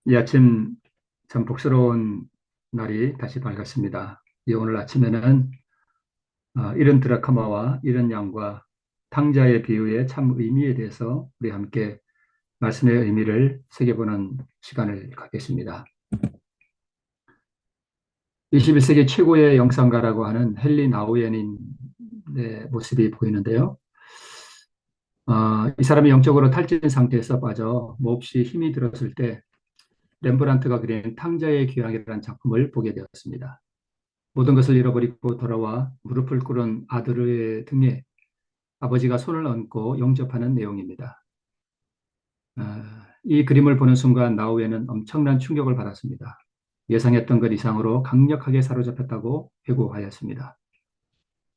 이 아침 참 복스러운 날이 다시 밝았습니다. 오늘 아침에는 이런 드라카마와 이런 양과 탕자의 비유의 참 의미에 대해서 우리 함께 말씀의 의미를 새겨보는 시간을 갖겠습니다. 21세기 최고의 영상가라고 하는 헨리 나우엔의 모습이 보이는데요. 이 사람이 영적으로 탈진 상태에서 빠져 몹시 힘이 들었을 때 렘브란트가 그린 탕자의 귀향이라는 작품을 보게 되었습니다. 모든 것을 잃어버리고 돌아와 무릎을 꿇은 아들의 등에 아버지가 손을 얹고 영접하는 내용입니다. 이 그림을 보는 순간 나우에는 엄청난 충격을 받았습니다. 예상했던 것 이상으로 강력하게 사로잡혔다고 회고하였습니다.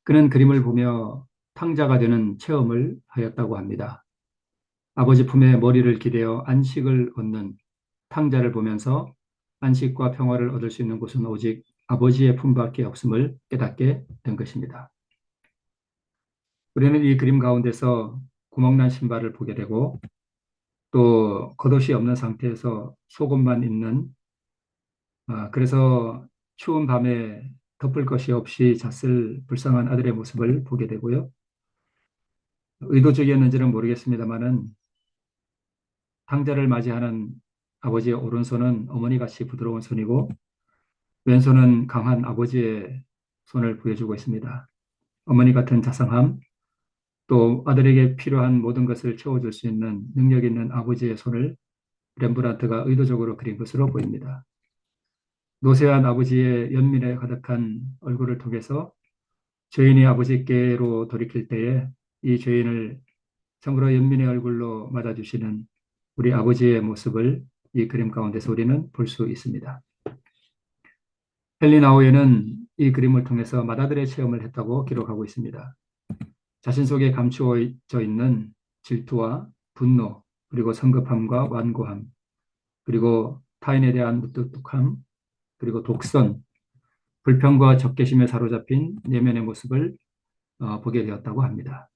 그는 그림을 보며 탕자가 되는 체험을 하였다고 합니다. 아버지 품에 머리를 기대어 안식을 얻는 탕자를 보면서 안식과 평화를 얻을 수 있는 곳은 오직 아버지의 품밖에 없음을 깨닫게 된 것입니다. 우리는 이 그림 가운데서 구멍난 신발을 보게 되고 또 겉옷이 없는 상태에서 속옷만 입는 그래서 추운 밤에 덮을 것이 없이 잤을 불쌍한 아들의 모습을 보게 되고요. 의도적이었는지는 모르겠습니다만은 탕자를 맞이하는 아버지의 오른손은 어머니같이 부드러운 손이고 왼손은 강한 아버지의 손을 보여주고 있습니다. 어머니 같은 자상함, 또 아들에게 필요한 모든 것을 채워줄 수 있는 능력 있는 아버지의 손을 렘브란트가 의도적으로 그린 것으로 보입니다. 노쇠한 아버지의 연민에 가득한 얼굴을 통해서 죄인이 아버지께로 돌이킬 때에 이 죄인을 참으로 연민의 얼굴로 맞아주시는 우리 아버지의 모습을 이 그림 가운데서 우리는 볼 수 있습니다. 헬리나우에는 이 그림을 통해서 맏아들의 체험을 했다고 기록하고 있습니다. 자신 속에 감추어져 있는 질투와 분노, 그리고 성급함과 완고함, 그리고 타인에 대한 무뚝뚝함, 그리고 독선, 불평과 적개심에 사로잡힌 내면의 모습을 보게 되었다고 합니다.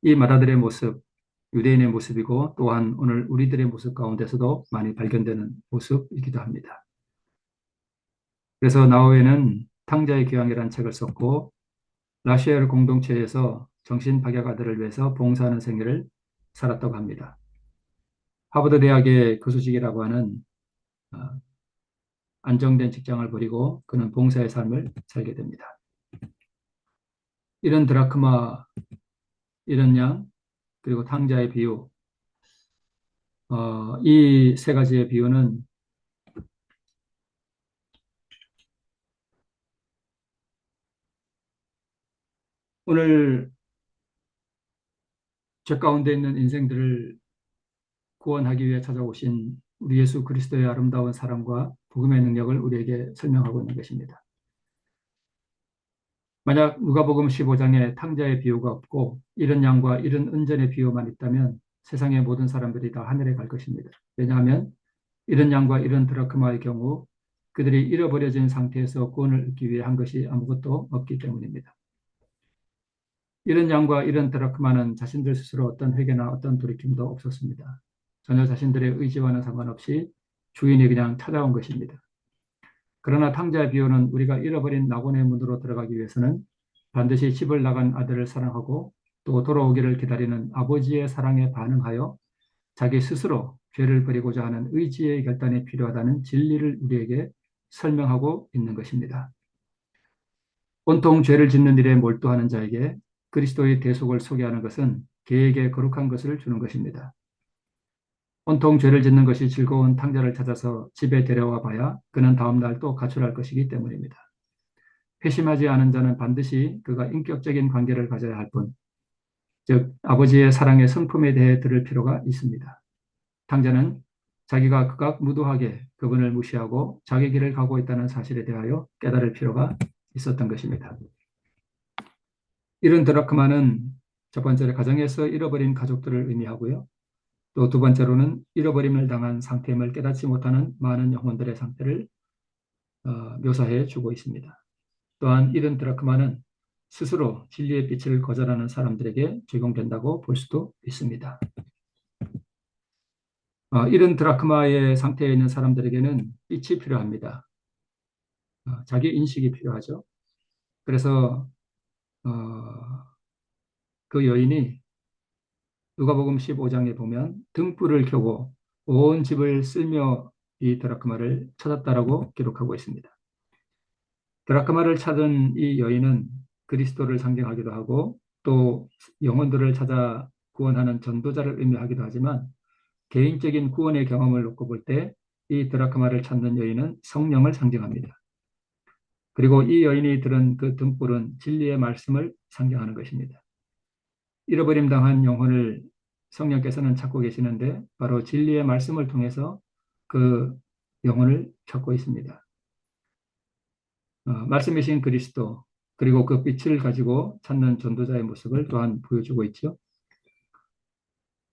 이 맏아들의 모습, 유대인의 모습이고 또한 오늘 우리들의 모습 가운데서도 많이 발견되는 모습이기도 합니다. 그래서 나우에는 탕자의 귀향이라는 책을 썼고 라시엘 공동체에서 정신박약아들을 위해서 봉사하는 생애를 살았다고 합니다. 하버드 대학의 교수직이라고 하는 어, 안정된 직장을 버리고 그는 봉사의 삶을 살게 됩니다. 이런 드라크마, 이런 양, 그리고 탕자의 비유, 이 세 가지의 비유는 오늘 죄 가운데 있는 인생들을 구원하기 위해 찾아오신 우리 예수 그리스도의 아름다운 사랑과 복음의 능력을 우리에게 설명하고 있는 것입니다. 만약 누가복음 15장에 탕자의 비유가 없고 이런 양과 이런 은전의 비유만 있다면 세상의 모든 사람들이 다 하늘에 갈 것입니다. 왜냐하면 이런 양과 이런 드라크마의 경우 그들이 잃어버려진 상태에서 구원을 얻기 위해 한 것이 아무것도 없기 때문입니다. 이런 양과 이런 드라크마는 자신들 스스로 어떤 회개나 어떤 돌이킴도 없었습니다. 전혀 자신들의 의지와는 상관없이 주인이 그냥 찾아온 것입니다. 그러나 탕자의 비유는 우리가 잃어버린 낙원의 문으로 들어가기 위해서는 반드시 집을 나간 아들을 사랑하고 또 돌아오기를 기다리는 아버지의 사랑에 반응하여 자기 스스로 죄를 버리고자 하는 의지의 결단이 필요하다는 진리를 우리에게 설명하고 있는 것입니다. 온통 죄를 짓는 일에 몰두하는 자에게 그리스도의 대속을 소개하는 것은 개에게 거룩한 것을 주는 것입니다. 온통 죄를 짓는 것이 즐거운 탕자를 찾아서 집에 데려와 봐야 그는 다음 날 또 가출할 것이기 때문입니다. 회심하지 않은 자는 반드시 그가 인격적인 관계를 가져야 할 뿐, 즉 아버지의 사랑의 성품에 대해 들을 필요가 있습니다. 탕자는 자기가 극악무도하게 그분을 무시하고 자기 길을 가고 있다는 사실에 대하여 깨달을 필요가 있었던 것입니다. 이런 드라크마는 첫 번째로 가정에서 잃어버린 가족들을 의미하고요. 또 두 번째로는 잃어버림을 당한 상태임을 깨닫지 못하는 많은 영혼들의 상태를 묘사해 주고 있습니다. 또한 이런 드라크마는 스스로 진리의 빛을 거절하는 사람들에게 적용된다고 볼 수도 있습니다. 이런 드라크마의 상태에 있는 사람들에게는 빛이 필요합니다. 자기 인식이 필요하죠. 그래서 어, 그 여인이 누가복음 15장에 보면 등불을 켜고 온 집을 쓸며 이 드라크마를 찾았다라고 기록하고 있습니다. 드라크마를 찾은 이 여인은 그리스도를 상징하기도 하고 또 영혼들을 찾아 구원하는 전도자를 의미하기도 하지만 개인적인 구원의 경험을 놓고 볼 때 이 드라크마를 찾는 여인은 성령을 상징합니다. 그리고 이 여인이 들은 그 등불은 진리의 말씀을 상징하는 것입니다. 잃어버림 당한 영혼을 성령께서는 찾고 계시는데 바로 진리의 말씀을 통해서 그 영혼을 찾고 있습니다. 말씀이신 그리스도 그리고 그 빛을 가지고 찾는 전도자의 모습을 또한 보여주고 있죠.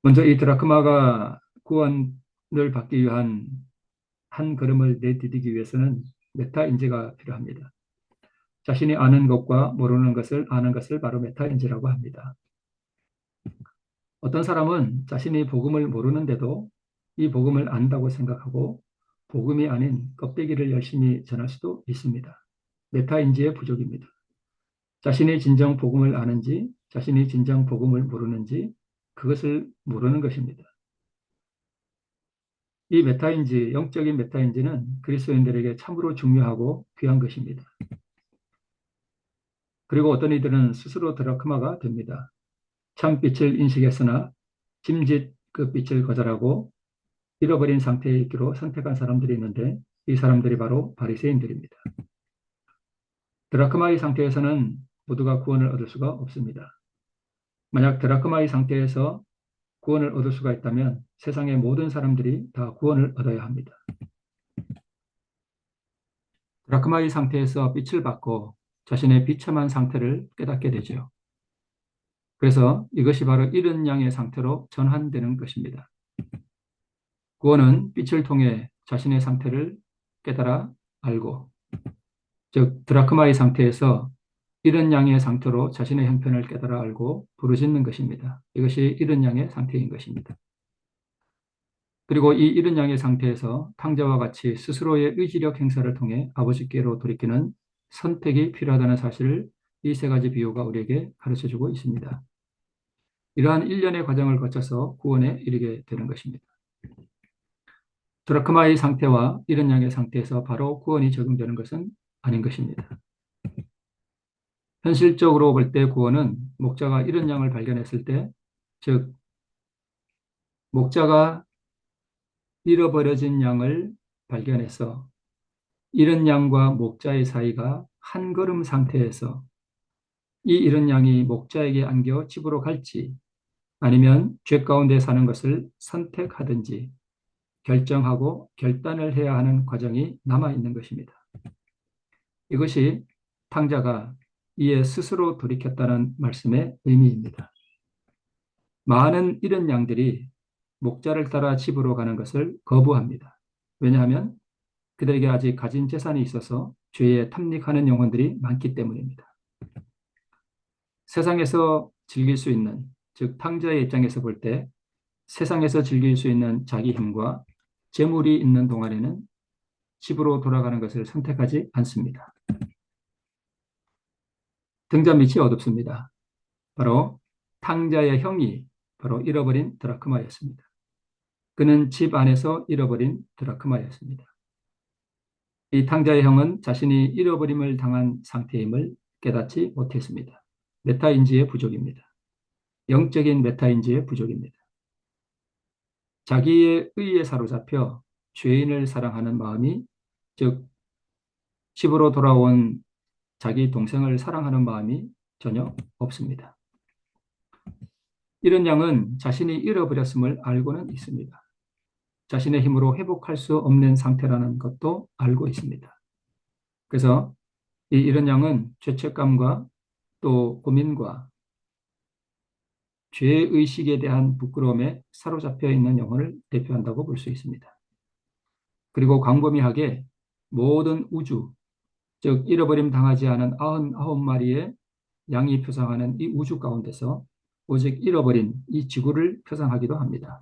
먼저 이 드라크마가 구원을 받기 위한 한 걸음을 내디디기 위해서는 메타인지가 필요합니다. 자신이 아는 것과 모르는 것을 아는 것을 바로 메타인지라고 합니다. 어떤 사람은 자신이 복음을 모르는데도 이 복음을 안다고 생각하고 복음이 아닌 껍데기를 열심히 전할 수도 있습니다. 메타인지의 부족입니다. 자신이 진정 복음을 아는지 자신이 진정 복음을 모르는지 그것을 모르는 것입니다. 이 메타인지, 영적인 메타인지는 그리스도인들에게 참으로 중요하고 귀한 것입니다. 그리고 어떤 이들은 스스로 드라크마가 됩니다. 참빛을 인식했으나 짐짓 그 빛을 거절하고 잃어버린 상태에 있기로 선택한 사람들이 있는데 이 사람들이 바로 바리새인들입니다. 드라크마의 상태에서는 모두가 구원을 얻을 수가 없습니다. 만약 드라크마의 상태에서 구원을 얻을 수가 있다면 세상의 모든 사람들이 다 구원을 얻어야 합니다. 드라크마의 상태에서 빛을 받고 자신의 비참한 상태를 깨닫게 되죠. 그래서 이것이 바로 이른 양의 상태로 전환되는 것입니다. 구원은 빛을 통해 자신의 상태를 깨달아 알고, 즉 드라크마의 상태에서 이른 양의 상태로 자신의 형편을 깨달아 알고 부르짖는 것입니다. 이것이 이른 양의 상태인 것입니다. 그리고 이 이른 양의 상태에서 탕자와 같이 스스로의 의지력 행사를 통해 아버지께로 돌이키는 선택이 필요하다는 사실을 이 세 가지 비유가 우리에게 가르쳐주고 있습니다. 이러한 일련의 과정을 거쳐서 구원에 이르게 되는 것입니다. 드라크마의 상태와 이른 양의 상태에서 바로 구원이 적용되는 것은 아닌 것입니다. 현실적으로 볼 때 구원은 목자가 이른 양을 발견했을 때, 즉 목자가 잃어버려진 양을 발견해서 잃은 양과 목자의 사이가 한 걸음 상태에서 이 잃은 양이 목자에게 안겨 집으로 갈지 아니면 죄 가운데 사는 것을 선택하든지 결정하고 결단을 해야 하는 과정이 남아 있는 것입니다. 이것이 탕자가 이에 스스로 돌이켰다는 말씀의 의미입니다. 많은 잃은 양들이 목자를 따라 집으로 가는 것을 거부합니다. 왜냐하면 그들에게 아직 가진 재산이 있어서 죄에 탐닉하는 영혼들이 많기 때문입니다. 세상에서 즐길 수 있는, 즉 탕자의 입장에서 볼 때 세상에서 즐길 수 있는 자기 힘과 재물이 있는 동안에는 집으로 돌아가는 것을 선택하지 않습니다. 등잔 밑이 어둡습니다. 바로 탕자의 형이 바로 잃어버린 드라크마였습니다. 그는 집 안에서 잃어버린 드라크마였습니다. 이 탕자의 형은 자신이 잃어버림을 당한 상태임을 깨닫지 못했습니다. 메타인지의 부족입니다. 영적인 메타인지의 부족입니다. 자기의 의에 사로잡혀 죄인을 사랑하는 마음이, 즉 집으로 돌아온 자기 동생을 사랑하는 마음이 전혀 없습니다. 이런 양은 자신이 잃어버렸음을 알고는 있습니다. 자신의 힘으로 회복할 수 없는 상태라는 것도 알고 있습니다. 그래서 이 이런 양은 죄책감과 또 고민과 죄의식에 대한 부끄러움에 사로잡혀 있는 영혼을 대표한다고 볼 수 있습니다. 그리고 광범위하게 모든 우주, 즉 잃어버림 당하지 않은 99마리의 양이 표상하는 이 우주 가운데서 오직 잃어버린 이 지구를 표상하기도 합니다.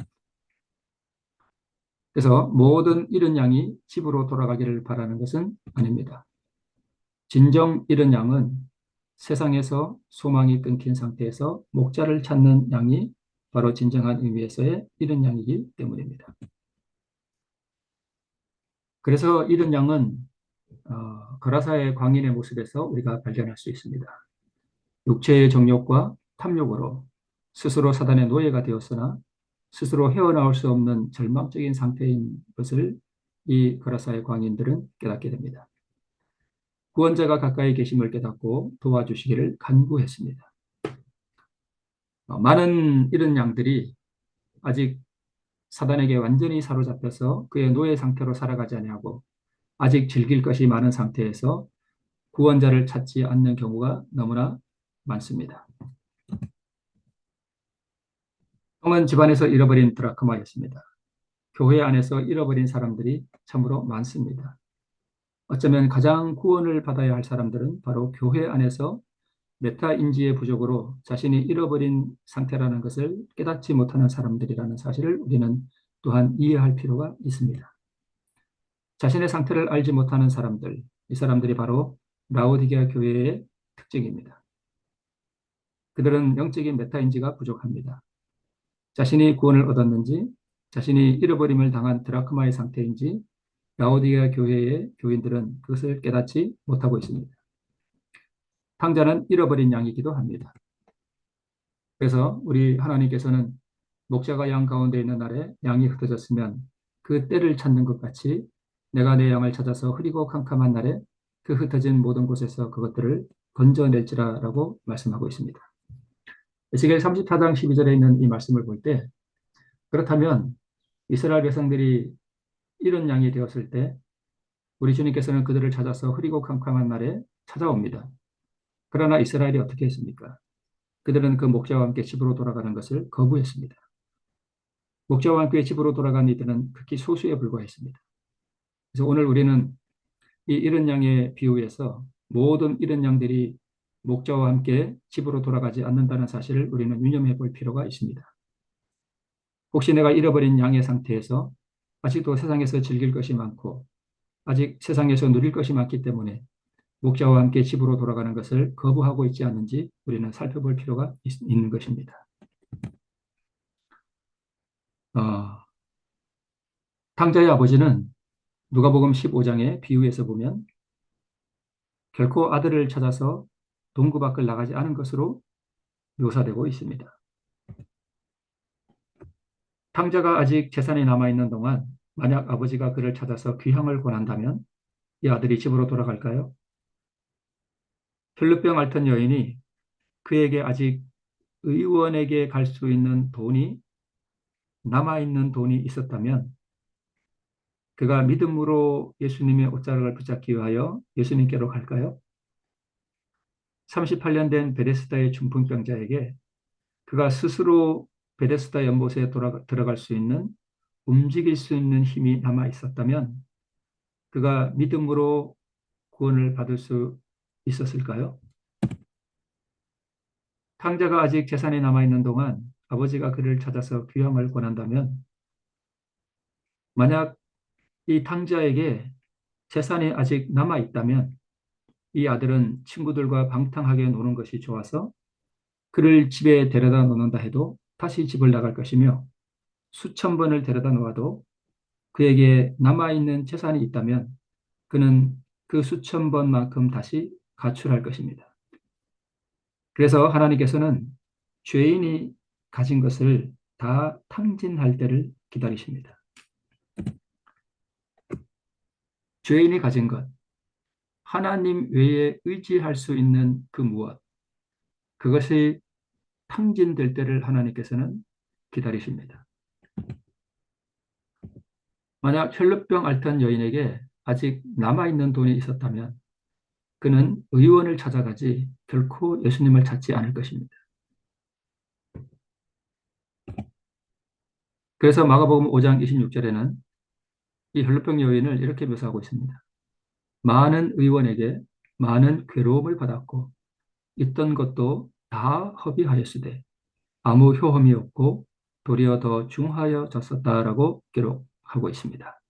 그래서 모든 잃은 양이 집으로 돌아가기를 바라는 것은 아닙니다. 진정 잃은 양은 세상에서 소망이 끊긴 상태에서 목자를 찾는 양이 바로 진정한 의미에서의 잃은 양이기 때문입니다. 그래서 잃은 양은 거라사의 광인의 모습에서 우리가 발견할 수 있습니다. 육체의 정욕과 탐욕으로 스스로 사단의 노예가 되었으나 스스로 헤어나올 수 없는 절망적인 상태인 것을 이 거라사의 광인들은 깨닫게 됩니다. 구원자가 가까이 계심을 깨닫고 도와주시기를 간구했습니다. 많은 이런 양들이 아직 사단에게 완전히 사로잡혀서 그의 노예 상태로 살아가지 아니하고 아직 즐길 것이 많은 상태에서 구원자를 찾지 않는 경우가 너무나 많습니다. 형은 집안에서 잃어버린 드라크마였습니다. 교회 안에서 잃어버린 사람들이 참으로 많습니다. 어쩌면 가장 구원을 받아야 할 사람들은 바로 교회 안에서 메타인지의 부족으로 자신이 잃어버린 상태라는 것을 깨닫지 못하는 사람들이라는 사실을 우리는 또한 이해할 필요가 있습니다. 자신의 상태를 알지 못하는 사람들, 이 사람들이 바로 라오디게아 교회의 특징입니다. 그들은 영적인 메타인지가 부족합니다. 자신이 구원을 얻었는지, 자신이 잃어버림을 당한 드라크마의 상태인지 라오디게아 교회의 교인들은 그것을 깨닫지 못하고 있습니다. 탕자는 잃어버린 양이기도 합니다. 그래서 우리 하나님께서는 목자가 양 가운데 있는 날에 양이 흩어졌으면 그 때를 찾는 것 같이 내가 내 양을 찾아서 흐리고 캄캄한 날에 그 흩어진 모든 곳에서 그것들을 건져낼지라라고 말씀하고 있습니다. 에스겔 34장 12절에 있는 이 말씀을 볼 때 그렇다면 이스라엘 백성들이 이런 양이 되었을 때 우리 주님께서는 그들을 찾아서 흐리고 캄캄한 날에 찾아옵니다. 그러나 이스라엘이 어떻게 했습니까? 그들은 그 목자와 함께 집으로 돌아가는 것을 거부했습니다. 목자와 함께 집으로 돌아간 이들은 극히 소수에 불과했습니다. 그래서 오늘 우리는 이 이른 양의 비유에서 모든 이른 양들이 목자와 함께 집으로 돌아가지 않는다는 사실을 우리는 유념해 볼 필요가 있습니다. 혹시 내가 잃어버린 양의 상태에서 아직도 세상에서 즐길 것이 많고 아직 세상에서 누릴 것이 많기 때문에 목자와 함께 집으로 돌아가는 것을 거부하고 있지 않는지 우리는 살펴볼 필요가 있는 것입니다. 탕자의 아버지는 누가복음 15장의 비유에서 보면 결코 아들을 찾아서 동구 밖을 나가지 않은 것으로 묘사되고 있습니다. 탕자가 아직 재산이 남아있는 동안 만약 아버지가 그를 찾아서 귀향을 권한다면 이 아들이 집으로 돌아갈까요? 혈루병 앓던 여인이 그에게 아직 의원에게 갈 수 있는 돈이 남아있는 돈이 있었다면 그가 믿음으로 예수님의 옷자락을 붙잡기 위하여 예수님께로 갈까요? 38년 된 베데스다의 중풍병자에게 그가 스스로 베데스다 연못에 들어갈 수 있는 움직일 수 있는 힘이 남아 있었다면 그가 믿음으로 구원을 받을 수 있었을까요? 탕자가 아직 재산이 남아있는 동안 아버지가 그를 찾아서 귀향을 권한다면 만약 이 탕자에게 재산이 아직 남아있다면 이 아들은 친구들과 방탕하게 노는 것이 좋아서 그를 집에 데려다 놓는다 해도 다시 집을 나갈 것이며 수천 번을 데려다 놓아도 그에게 남아있는 재산이 있다면 그는 그 수천 번만큼 다시 가출할 것입니다. 그래서 하나님께서는 죄인이 가진 것을 다 탕진할 때를 기다리십니다. 죄인이 가진 것, 하나님 외에 의지할 수 있는 그 무엇, 그것이 탕진될 때를 하나님께서는 기다리십니다. 만약 혈루병 앓던 여인에게 아직 남아있는 돈이 있었다면 그는 의원을 찾아가지 결코 예수님을 찾지 않을 것입니다. 그래서 마가복음 5장 26절에는 이 혈루병 여인을 이렇게 묘사하고 있습니다. 많은 의원에게 많은 괴로움을 받았고 있던 것도 다 허비하였으되 아무 효험이 없고 도리어 더 중하여졌었다라고 기록하고 하고 있습니다.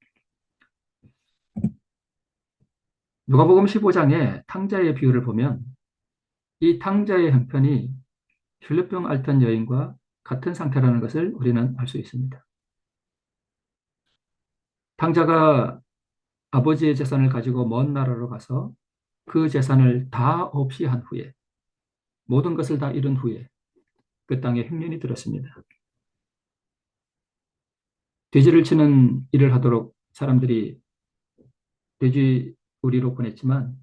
누가복음 15장의 탕자의 비유를 보면 이 탕자의 형편이 혈루병 앓던 여인과 같은 상태라는 것을 우리는 알 수 있습니다. 탕자가 아버지의 재산을 가지고 먼 나라로 가서 그 재산을 다 없이 한 후에, 모든 것을 다 잃은 후에 그 땅에 흉년이 들었습니다. 돼지를 치는 일을 하도록 사람들이 돼지우리로 보냈지만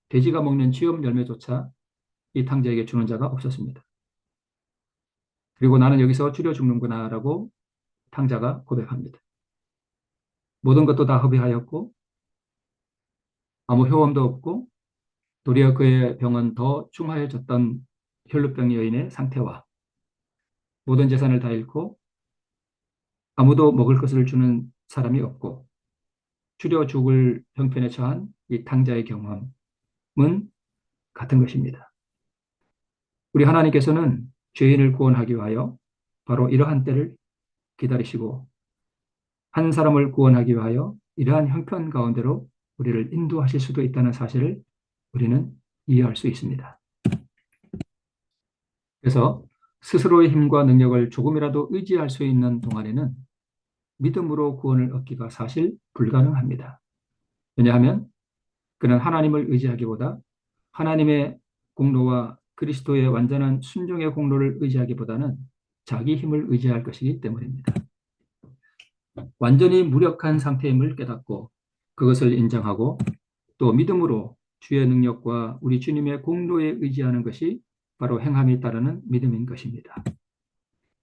돼지가 먹는 쥐업 열매조차 이 탕자에게 주는 자가 없었습니다. 그리고 나는 여기서 줄여 죽는구나라고 탕자가 고백합니다. 모든 것도 다 허비하였고 아무 효험도 없고 도리어 그의 병은 더 중하여졌던 혈루병 여인의 상태와 모든 재산을 다 잃고 아무도 먹을 것을 주는 사람이 없고 줄여 죽을 형편에 처한 이 탕자의 경험은 같은 것입니다. 우리 하나님께서는 죄인을 구원하기 위하여 바로 이러한 때를 기다리시고 한 사람을 구원하기 위하여 이러한 형편 가운데로 우리를 인도하실 수도 있다는 사실을 우리는 이해할 수 있습니다. 그래서 스스로의 힘과 능력을 조금이라도 의지할 수 있는 동안에는 믿음으로 구원을 얻기가 사실 불가능합니다. 왜냐하면 그는 하나님을 의지하기보다 하나님의 공로와 그리스도의 완전한 순종의 공로를 의지하기보다는 자기 힘을 의지할 것이기 때문입니다. 완전히 무력한 상태임을 깨닫고 그것을 인정하고 또 믿음으로 주의 능력과 우리 주님의 공로에 의지하는 것이 바로 행함에 따르는 믿음인 것입니다.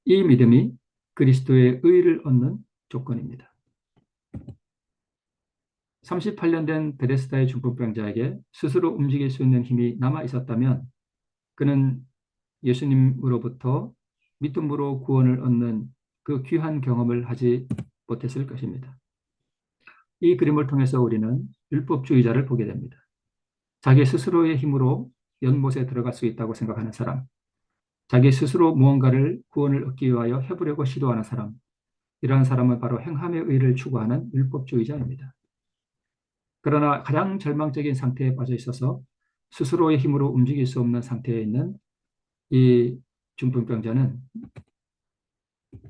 이 믿음이 그리스도의 의를 얻는 조건입니다. 38년 된 베데스다의 중풍병자에게 스스로 움직일 수 있는 힘이 남아 있었다면 그는 예수님으로부터 믿음으로 구원을 얻는 그 귀한 경험을 하지 못했을 것입니다. 이 그림을 통해서 우리는 율법주의자를 보게 됩니다. 자기 스스로의 힘으로 연못에 들어갈 수 있다고 생각하는 사람, 자기 스스로 무언가를 구원을 얻기 위하여 해보려고 시도하는 사람, 이러한 사람은 바로 행함의 의를 추구하는 율법주의자입니다. 그러나 가장 절망적인 상태에 빠져 있어서 스스로의 힘으로 움직일 수 없는 상태에 있는 이 중풍병자는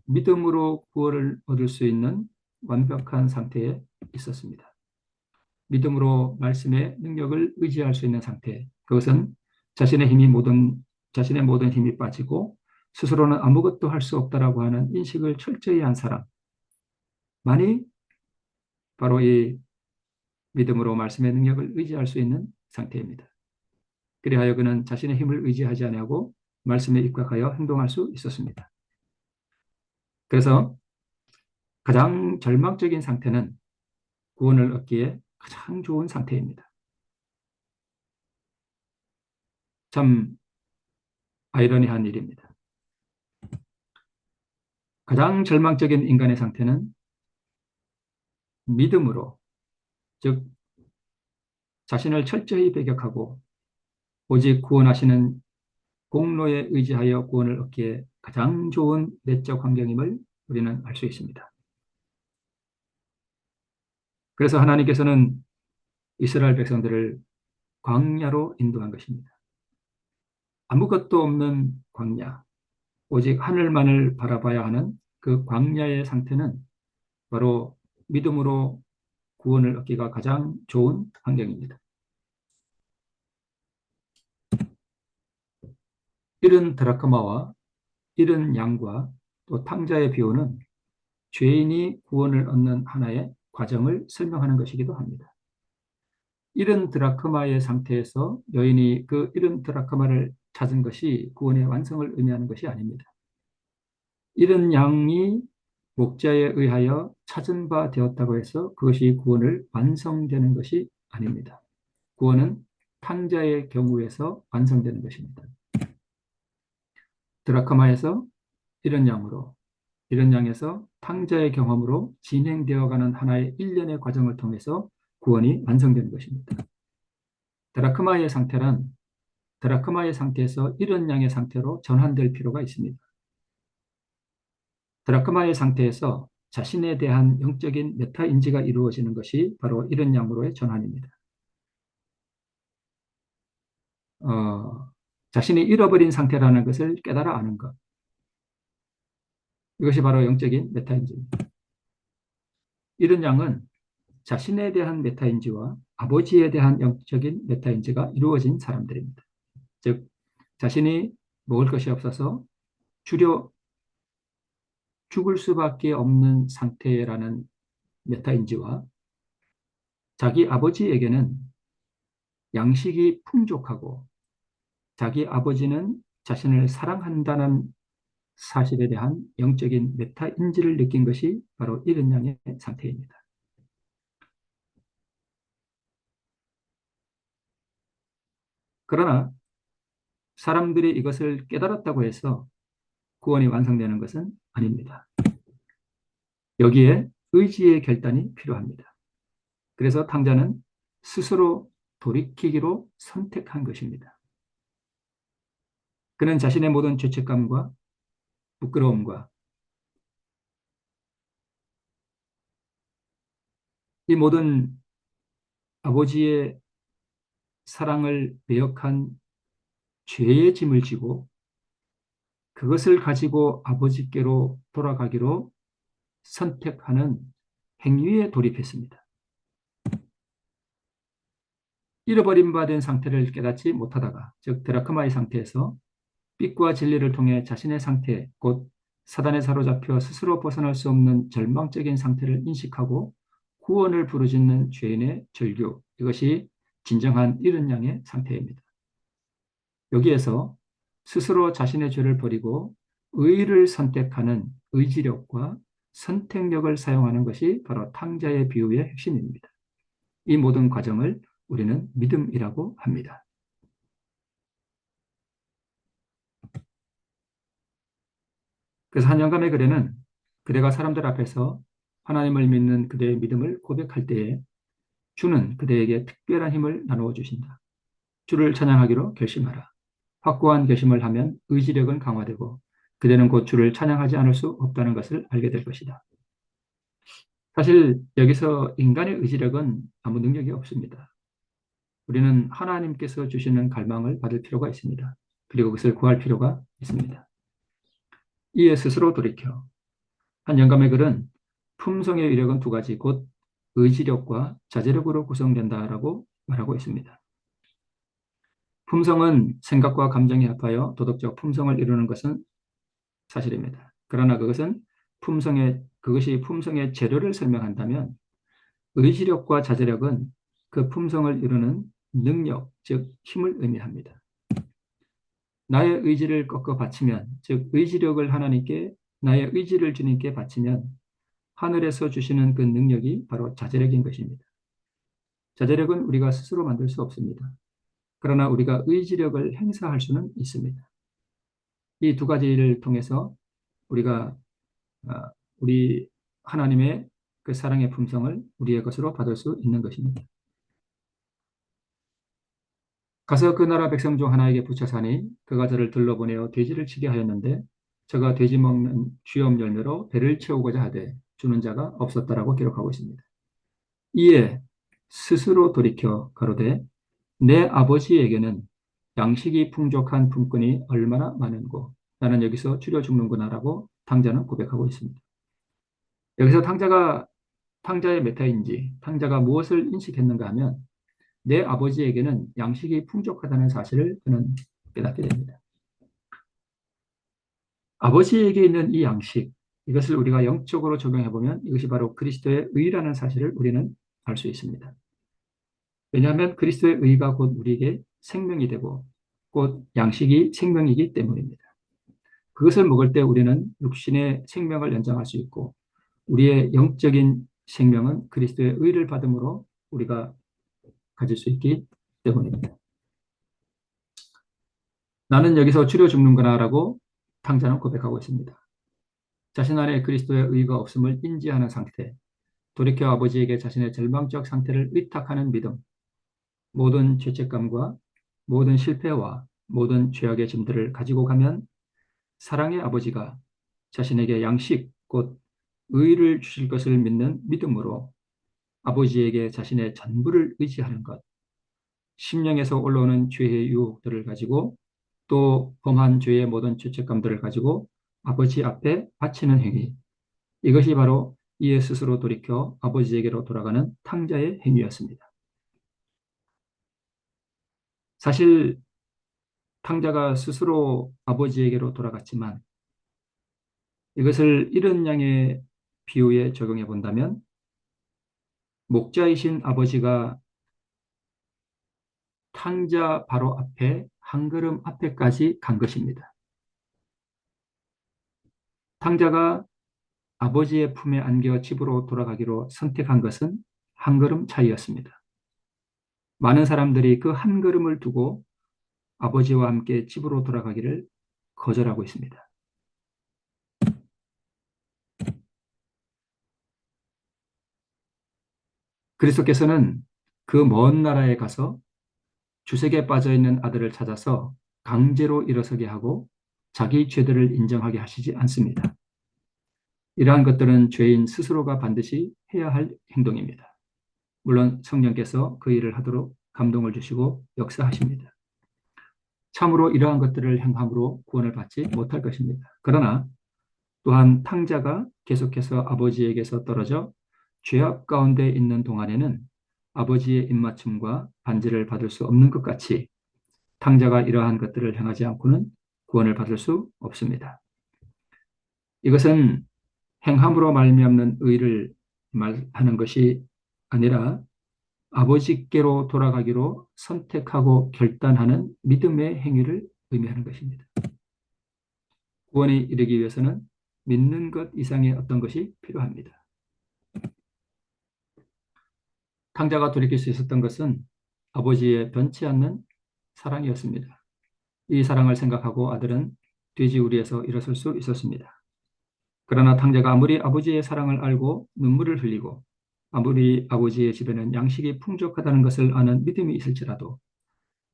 믿음으로 구원을 얻을 수 있는 완벽한 상태에 있었습니다. 믿음으로 말씀의 능력을 의지할 수 있는 상태, 그것은 자신의 모든 힘이 빠지고 스스로는 아무것도 할 수 없다라고 하는 인식을 철저히 한 사람만이 바로 이 믿음으로 말씀의 능력을 의지할 수 있는 상태입니다. 그리하여 그는 자신의 힘을 의지하지 아니하고 말씀에 입각하여 행동할 수 있었습니다. 그래서 가장 절망적인 상태는 구원을 얻기에 가장 좋은 상태입니다. 참 아이러니한 일입니다. 가장 절망적인 인간의 상태는 믿음으로, 즉 자신을 철저히 배격하고 오직 구원하시는 공로에 의지하여 구원을 얻기에 가장 좋은 내적 환경임을 우리는 알 수 있습니다. 그래서 하나님께서는 이스라엘 백성들을 광야로 인도한 것입니다. 아무것도 없는 광야, 오직 하늘만을 바라봐야 하는 그 광야의 상태는 바로 믿음으로 구원을 얻기가 가장 좋은 환경입니다. 이런 드라크마와 이런 양과 또 탕자의 비유는 죄인이 구원을 얻는 하나의 과정을 설명하는 것이기도 합니다. 이런 드라크마의 상태에서 여인이 그 이런 드라크마를 찾은 것이 구원의 완성을 의미하는 것이 아닙니다. 이런 양이 목자에 의하여 찾은 바 되었다고 해서 그것이 구원을 완성되는 것이 아닙니다. 구원은 탕자의 경우에서 완성되는 것입니다. 드라크마에서 이런 양으로, 이런 양에서 탕자의 경험으로 진행되어가는 하나의 일련의 과정을 통해서 구원이 완성되는 것입니다. 드라크마의 상태란 드라크마의 상태에서 이런 양의 상태로 전환될 필요가 있습니다. 드라크마의 상태에서 자신에 대한 영적인 메타인지가 이루어지는 것이 바로 이런 양으로의 전환입니다. 어, 자신이 잃어버린 상태라는 것을 깨달아 아는 것. 이것이 바로 영적인 메타인지입니다. 이런 양은 자신에 대한 메타인지와 아버지에 대한 영적인 메타인지가 이루어진 사람들입니다. 즉, 자신이 먹을 것이 없어서 주려 죽을 수밖에 없는 상태라는 메타인지와 자기 아버지에게는 양식이 풍족하고 자기 아버지는 자신을 사랑한다는 사실에 대한 영적인 메타인지를 느낀 것이 바로 이런 양의 상태입니다. 그러나 사람들이 이것을 깨달았다고 해서 구원이 완성되는 것은 아닙니다. 여기에 의지의 결단이 필요합니다. 그래서 탕자는 스스로 돌이키기로 선택한 것입니다. 그는 자신의 모든 죄책감과 부끄러움과 이 모든 아버지의 사랑을 배역한 죄의 짐을 지고 그것을 가지고 아버지께로 돌아가기로 선택하는 행위에 돌입했습니다. 잃어버림 바 된 상태를 깨닫지 못하다가, 즉 드라크마의 상태에서 빛과 진리를 통해 자신의 상태, 곧 사단에 사로잡혀 스스로 벗어날 수 없는 절망적인 상태를 인식하고 구원을 부르짖는 죄인의 절규, 이것이 진정한 이른 양의 상태입니다. 여기에서 스스로 자신의 죄를 버리고 의를 선택하는 의지력과 선택력을 사용하는 것이 바로 탕자의 비유의 핵심입니다. 이 모든 과정을 우리는 믿음이라고 합니다. 그래서 한 영감의 글에는 그대가 사람들 앞에서 하나님을 믿는 그대의 믿음을 고백할 때에 주는 그대에게 특별한 힘을 나누어 주신다. 주를 찬양하기로 결심하라. 확고한 결심을 하면 의지력은 강화되고 그대는 곧 주를 찬양하지 않을 수 없다는 것을 알게 될 것이다. 사실 여기서 인간의 의지력은 아무 능력이 없습니다. 우리는 하나님께서 주시는 갈망을 받을 필요가 있습니다. 그리고 그것을 구할 필요가 있습니다. 이에 스스로 돌이켜 한 영감의 글은 품성의 위력은 두 가지, 곧 의지력과 자제력으로 구성된다라고 말하고 있습니다. 품성은 생각과 감정이 합하여 도덕적 품성을 이루는 것은 사실입니다. 그러나 그것이 품성의 재료를 설명한다면 의지력과 자제력은 그 품성을 이루는 능력, 즉 힘을 의미합니다. 나의 의지를 꺾어 바치면, 즉 의지력을 하나님께, 나의 의지를 주님께 바치면 하늘에서 주시는 그 능력이 바로 자제력인 것입니다. 자제력은 우리가 스스로 만들 수 없습니다. 그러나 우리가 의지력을 행사할 수는 있습니다. 이 두 가지를 통해서 우리가 우리 하나님의 그 사랑의 품성을 우리의 것으로 받을 수 있는 것입니다. 가서 그 나라 백성 중 하나에게 붙여 사니 그가 저를 들러보내어 돼지를 치게 하였는데 저가 돼지 먹는 쥐엄 열매로 배를 채우고자 하되 주는 자가 없었다라고 기록하고 있습니다. 이에 스스로 돌이켜 가로되 내 아버지에게는 양식이 풍족한 품꾼이 얼마나 많은고 나는 여기서 추려 죽는구나라고 탕자는 고백하고 있습니다. 여기서 탕자의 메타인지, 탕자가 무엇을 인식했는가 하면 내 아버지에게는 양식이 풍족하다는 사실을 그는 깨닫게 됩니다. 아버지에게 있는 이 양식, 이것을 우리가 영적으로 적용해 보면 이것이 바로 그리스도의 의라는 사실을 우리는 알 수 있습니다. 왜냐하면 그리스도의 의가 곧 우리에게 생명이 되고 곧 양식이 생명이기 때문입니다. 그것을 먹을 때 우리는 육신의 생명을 연장할 수 있고 우리의 영적인 생명은 그리스도의 의를 받음으로 우리가 가질 수 있기 때문입니다. 나는 여기서 추려 죽는구나라고 탕자는 고백하고 있습니다. 자신 안에 그리스도의 의가 없음을 인지하는 상태, 돌이켜 아버지에게 자신의 절망적 상태를 의탁하는 믿음, 모든 죄책감과 모든 실패와 모든 죄악의 짐들을 가지고 가면 사랑의 아버지가 자신에게 양식, 곧 의를 주실 것을 믿는 믿음으로 아버지에게 자신의 전부를 의지하는 것, 심령에서 올라오는 죄의 유혹들을 가지고 또 범한 죄의 모든 죄책감들을 가지고 아버지 앞에 바치는 행위, 이것이 바로 이에 스스로 돌이켜 아버지에게로 돌아가는 탕자의 행위였습니다. 사실 탕자가 스스로 아버지에게로 돌아갔지만 이것을 이런 양의 비유에 적용해 본다면 목자이신 아버지가 탕자 바로 앞에 한 걸음 앞에까지 간 것입니다. 탕자가 아버지의 품에 안겨 집으로 돌아가기로 선택한 것은 한 걸음 차이였습니다. 많은 사람들이 그 한 걸음을 두고 아버지와 함께 집으로 돌아가기를 거절하고 있습니다. 그리스도께서는 그 먼 나라에 가서 주색에 빠져 있는 아들을 찾아서 강제로 일어서게 하고 자기 죄들을 인정하게 하시지 않습니다. 이러한 것들은 죄인 스스로가 반드시 해야 할 행동입니다. 물론 성령께서 그 일을 하도록 감동을 주시고 역사하십니다. 참으로 이러한 것들을 행함으로 구원을 받지 못할 것입니다. 그러나 또한 탕자가 계속해서 아버지에게서 떨어져 죄악 가운데 있는 동안에는 아버지의 입맞춤과 반지를 받을 수 없는 것 같이 탕자가 이러한 것들을 행하지 않고는 구원을 받을 수 없습니다. 이것은 행함으로 말미암는 의를 말하는 것이 아니라 아버지께로 돌아가기로 선택하고 결단하는 믿음의 행위를 의미하는 것입니다. 구원에 이르기 위해서는 믿는 것 이상의 어떤 것이 필요합니다. 탕자가 돌이킬 수 있었던 것은 아버지의 변치 않는 사랑이었습니다. 이 사랑을 생각하고 아들은 돼지우리에서 일어설 수 있었습니다. 그러나 탕자가 아무리 아버지의 사랑을 알고 눈물을 흘리고 아무리 아버지의 집에는 양식이 풍족하다는 것을 아는 믿음이 있을지라도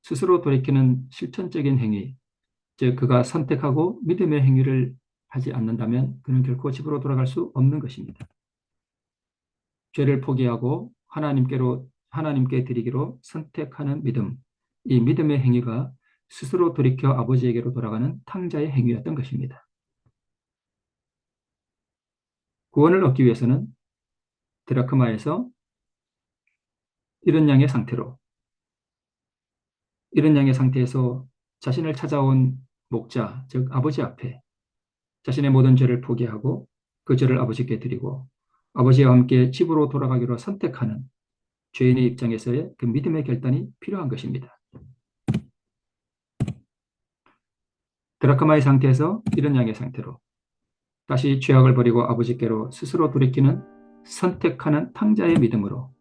스스로 돌이키는 실천적인 행위, 즉 그가 선택하고 믿음의 행위를 하지 않는다면 그는 결코 집으로 돌아갈 수 없는 것입니다. 죄를 포기하고 하나님께 드리기로 선택하는 믿음, 이 믿음의 행위가 스스로 돌이켜 아버지에게로 돌아가는 탕자의 행위였던 것입니다. 구원을 얻기 위해서는 드라크마에서 이런 양의 상태에서 자신을 찾아온 목자, 즉 아버지 앞에 자신의 모든 죄를 포기하고 그 죄를 아버지께 드리고 아버지와 함께 집으로 돌아가기로 선택하는 죄인의 입장에서의 그 믿음의 결단이 필요한 것입니다. 드라크마의 상태에서 이런 양의 상태로 다시 죄악을 버리고 아버지께로 스스로 돌이키는 선택하는 탕자의 믿음으로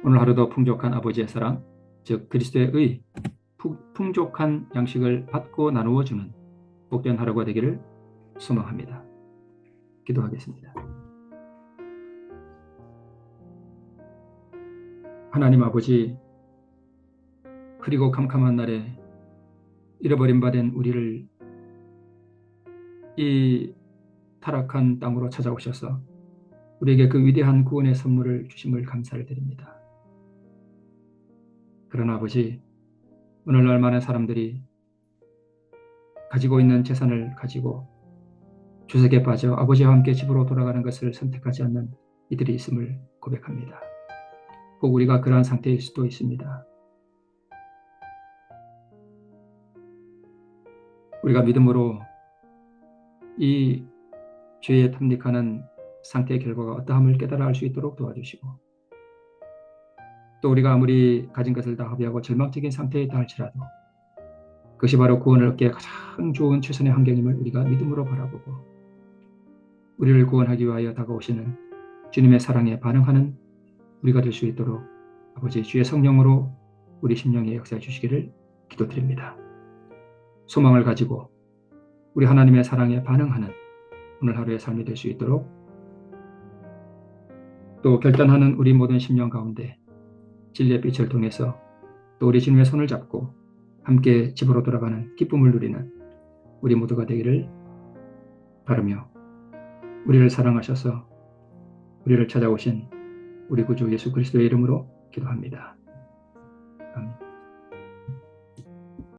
오늘 하루도 풍족한 아버지의 사랑, 즉 그리스도의 의, 풍족한 양식을 받고 나누어 주는 복된 하루가 되기를 소망합니다. 기도하겠습니다. 하나님 아버지, 그리고 캄캄한 날에 잃어버린 바 된 우리를 이 타락한 땅으로 찾아오셔서 우리에게 그 위대한 구원의 선물을 주심을 감사를 드립니다. 그러나 아버지, 오늘날 많은 사람들이 가지고 있는 재산을 가지고 주색에 빠져 아버지와 함께 집으로 돌아가는 것을 선택하지 않는 이들이 있음을 고백합니다. 꼭 우리가 그러한 상태일 수도 있습니다. 우리가 믿음으로 이 죄에 탐닉하는 상태의 결과가 어떠함을 깨달아 알 수 있도록 도와주시고 또 우리가 아무리 가진 것을 다 허비하고 절망적인 상태에 있다 할지라도 그것이 바로 구원을 얻기에 가장 좋은 최선의 환경임을 우리가 믿음으로 바라보고 우리를 구원하기 위하여 다가오시는 주님의 사랑에 반응하는 우리가 될 수 있도록 아버지 주의 성령으로 우리 심령에 역사해 주시기를 기도드립니다. 소망을 가지고 우리 하나님의 사랑에 반응하는 오늘 하루의 삶이 될 수 있도록 또 결단하는 우리 모든 심령 가운데 진리의 빛을 통해서 또 우리 주님의 손을 잡고 함께 집으로 돌아가는 기쁨을 누리는 우리 모두가 되기를 바라며 우리를 사랑하셔서 우리를 찾아오신 우리 구주 예수 그리스도의 이름으로 기도합니다.